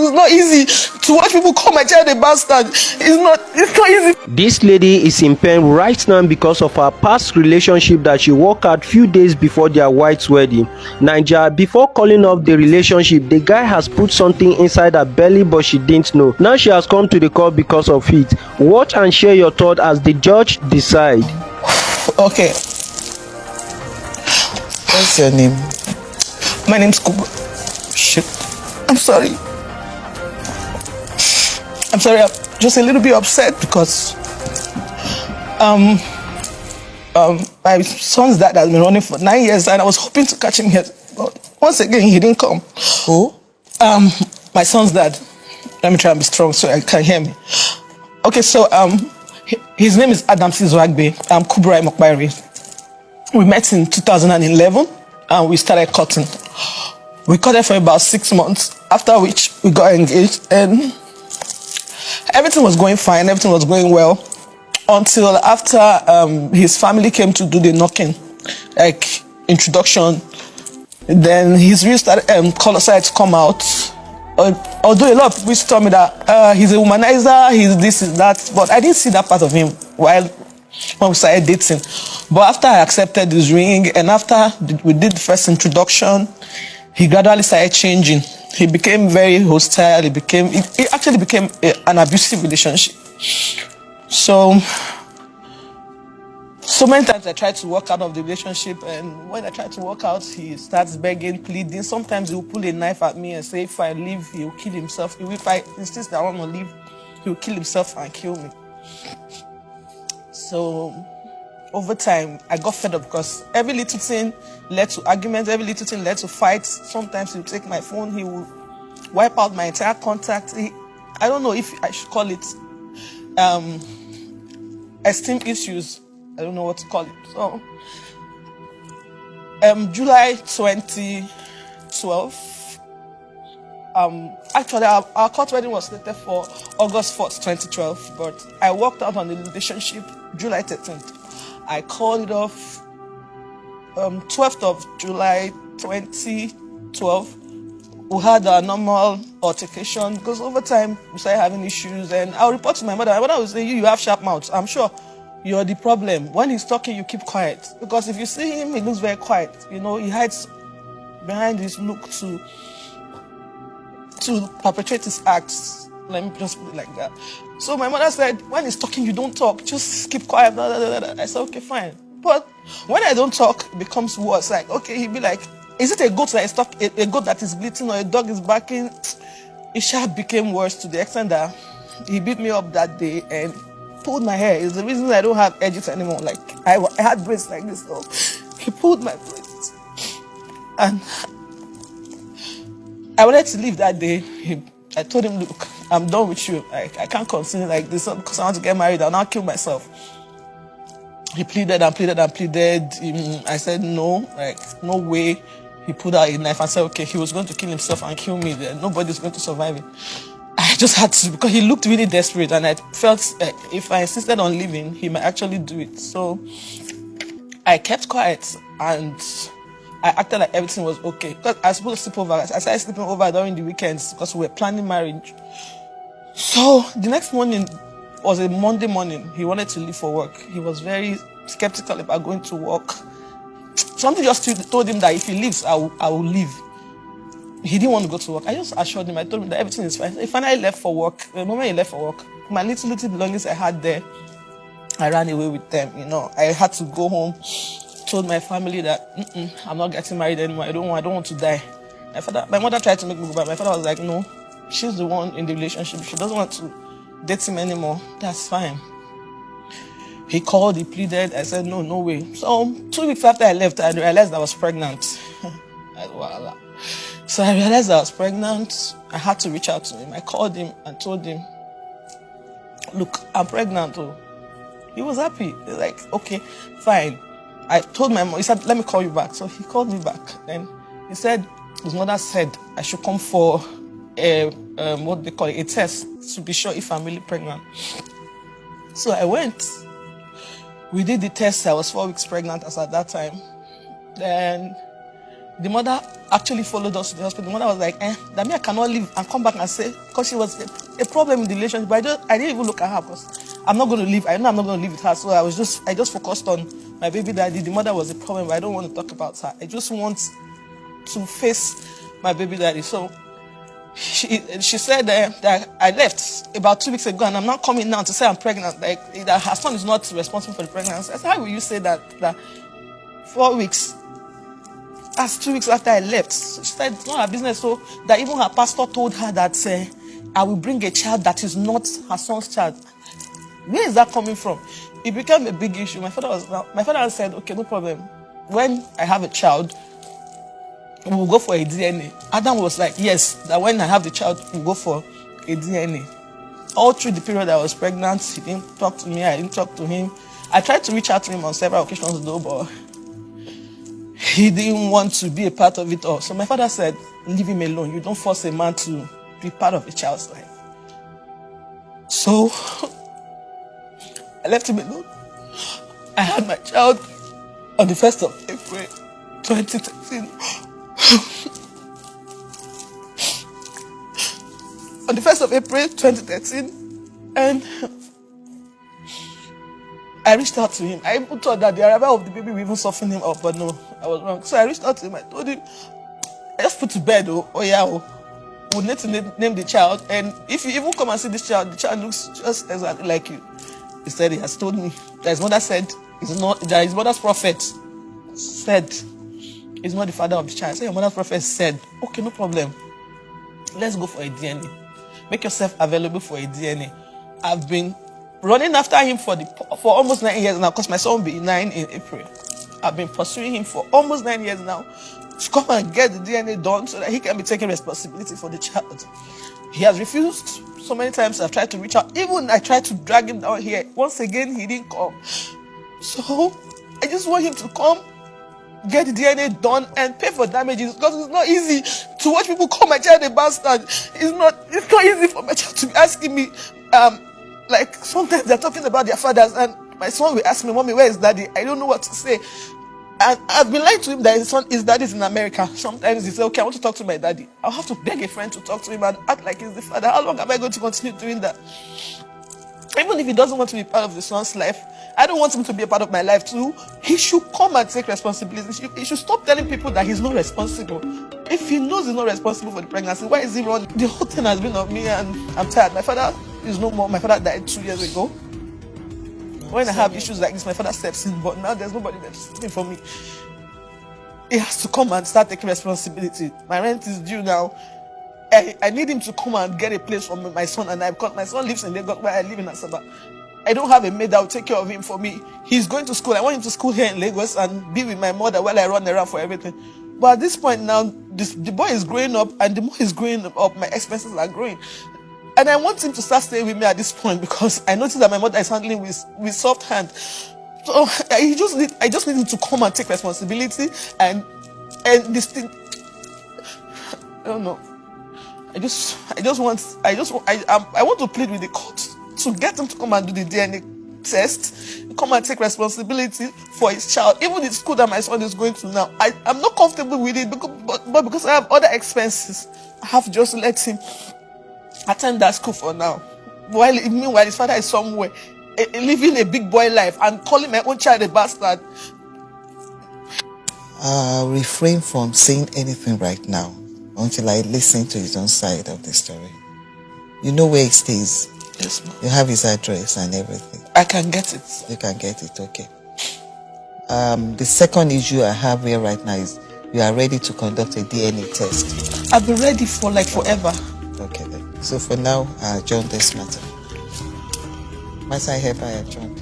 It's not easy to watch people call my child a bastard. It's not easy. This lady is in pain right now because of her past relationship that she worked out few days before their white wedding. Naija, before calling off the relationship, the guy has put something inside her belly but she didn't know. Now she has come to the court because of it. Watch and share your thoughts as the judge decide. Okay. What's your name? My name's Kuba. Shit. I'm sorry. I'm just a little bit upset because my son's dad has been running for 9 years and I was hoping to catch him here. But once again, he didn't come. Who? My son's dad. Let me try and be strong so I can hear me. Okay, so his name is Adam Sizwagbe. I'm Kubra Mokbari. We met in 2011 and we started cutting. We cut it for about 6 months, after which we got engaged and everything was going fine, everything was going well until after his family came to do the knocking, like introduction. Then his real color started to come out. Although a lot of people used to tell me that he's a womanizer, he's this, he's that, but I didn't see that part of him when we started dating. But after I accepted his ring and after we did the first introduction, he gradually started changing. He became very hostile. It actually became an abusive relationship. So many times I tried to walk out of the relationship, and when I tried to walk out, he starts begging, pleading. Sometimes he will pull a knife at me and say, if I leave, he will kill himself. If I insist that I want to leave, he will kill himself and kill me. So over time, I got fed up because every little thing led to arguments, every little thing led to fights. Sometimes he would take my phone, he would wipe out my entire contact. I don't know if I should call it esteem issues. I don't know what to call it. So, July 2012, actually our court wedding was slated for August 4th, 2012, but I walked out on the relationship July 13th. I called it off 12th of July 2012. We had a normal altercation because over time we started having issues, and I'll report to my mother. My mother will say, you have sharp mouth. I'm sure you're the problem. When he's talking, you keep quiet. Because if you see him, he looks very quiet. You know, he hides behind his look to perpetrate his acts. Let me just put it like that. So my mother said, when he's talking, you don't talk. Just keep quiet. Blah, blah, blah, blah. I said, okay, fine. But when I don't talk, it becomes worse. Like, okay, he'd be like, is it a goat that is talking, a goat that is bleating, or a dog is barking? It sure became worse to the extent that he beat me up that day and pulled my hair. It's the reason I don't have edges anymore. Like, I had braids like this, so he pulled my braids. And I wanted to leave that day. I told him, look, I'm done with you. I can't continue like this because I want to get married. I'll now kill myself. He pleaded and pleaded and pleaded. I said, no, like, no way. He pulled out a knife and said, okay, he was going to kill himself and kill me. Then nobody's going to survive it. I just had to, because he looked really desperate, and I felt if I insisted on leaving, he might actually do it. So I kept quiet and I acted like everything was okay. Because I was supposed to sleep over. I started sleeping over during the weekends because we were planning marriage. So the next morning was a Monday morning. He wanted to leave for work. He was very skeptical about going to work. Something just told him that if he leaves, I will leave. He didn't want to go to work. I just assured him. I told him that everything is fine. He finally left for work. The moment he left for work, my little belongings I had there, I ran away with them. You know, I had to go home. Told my family that I'm not getting married anymore. I don't want to die. My mother tried to make me go back. My father was like, no, she's the one in the relationship. She doesn't want to date him anymore. That's fine. He called, he pleaded. I said, no way. So 2 weeks after I left, I realized I was pregnant. So I realized I was pregnant. I had to reach out to him. I called him and told him, look, I'm pregnant. Oh. He was happy. He was like, okay, fine. I told my mom, he said, let me call you back. So he called me back. Then he said, his mother said I should come for a test to be sure if I'm really pregnant. So I went. We did the test. I was 4 weeks pregnant as at that time. Then The mother actually followed us to the hospital. The mother was like, Dami, I cannot leave and come back and say, because she was a problem in the relationship. But I didn't even look at her because I'm not going to leave. I know I'm not going to live with her. So I just focused on my baby daddy. The mother was a problem, but I don't want to talk about her. I just want to face my baby daddy. So she said that I left about 2 weeks ago, and I'm not coming now to say I'm pregnant. Like, that her son is not responsible for the pregnancy. I said, how will you say that 4 weeks? That's 2 weeks after I left. She said it's not her business. So that even her pastor told her that I will bring a child that is not her son's child. Where is that coming from? It became a big issue. My father said, okay, no problem. When I have a child, we will go for a DNA. Adam was like, yes, that when I have the child, we'll go for a DNA. All through the period I was pregnant, he didn't talk to me, I didn't talk to him. I tried to reach out to him on several occasions though, but he didn't want to be a part of it all. So my father said, leave him alone. You don't force a man to be part of a child's life. So I left him alone. I had my child on the 1st of April 2013. On the 1st of April 2013, and I reached out to him. I even thought that the arrival of the baby would even soften him up, but no, I was wrong. So I reached out to him. I told him, I just put to bed, we need to name the child, and if you even come and see this child, the child looks just exactly like you. He said he has told me that his mother said that his mother's prophet said he's not the father of the child. So your mother's prophet said, okay, no problem. Let's go for a DNA. Make yourself available for a DNA. I've been running after him for almost 9 years now, because my son will be 9 in April. I've been pursuing him for almost 9 years now to come and get the DNA done so that he can be taking responsibility for the child. He has refused so many times. I've tried to reach out. Even I tried to drag him down here. Once again, he didn't come. So I just want him to come, get the DNA done, and pay for damages, because it's not easy to watch people call my child a bastard. It's not easy for my child to be asking me, like sometimes they're talking about their fathers, and my son will ask me, Mommy, where is daddy? I don't know what to say. And I've been lying to him that his daddy is in America. Sometimes he says, okay, I want to talk to my daddy. I'll have to beg a friend to talk to him and act like he's the father. How long am I going to continue doing that? Even if he doesn't want to be part of the son's life, I don't want him to be a part of my life too. He should come and take responsibility. He should stop telling people that he's not responsible. If he knows he's not responsible for the pregnancy, why is he running? The whole thing has been on me, and I'm tired. My father is no more. My father died 2 years ago. When I have issues like this, my father steps in, but now there's nobody that's sitting for me. He has to come and start taking responsibility. My rent is due now. I need him to come and get a place for my son and I, because my son lives in Lagos where I live in Asaba. I don't have a maid that will take care of him for me. He's going to school. I want him to school here in Lagos and be with my mother while I run around for everything. But at this point now, the boy is growing up, and the more he's growing up, my expenses are growing. And I want him to start staying with me at this point, because I noticed that my mother is handling with soft hand. So I just need him to come and take responsibility, and this thing, I don't know. I want to plead with the court to get him to come and do the DNA test, come and take responsibility for his child. Even the school that my son is going to now, I'm not comfortable with it, but because I have other expenses, I have to just let him attend that school for now. Meanwhile, his father is somewhere living a big boy life and calling my own child a bastard. I'll refrain from saying anything right now until I listen to his own side of the story. You know where he stays? Yes, ma'am. You have his address and everything. I can get it. You can get it, okay. The second issue I have here right now is you are ready to conduct a DNA test. I've been ready for like forever. Okay then. So for now, I adjourn this matter. Must I help I adjourn?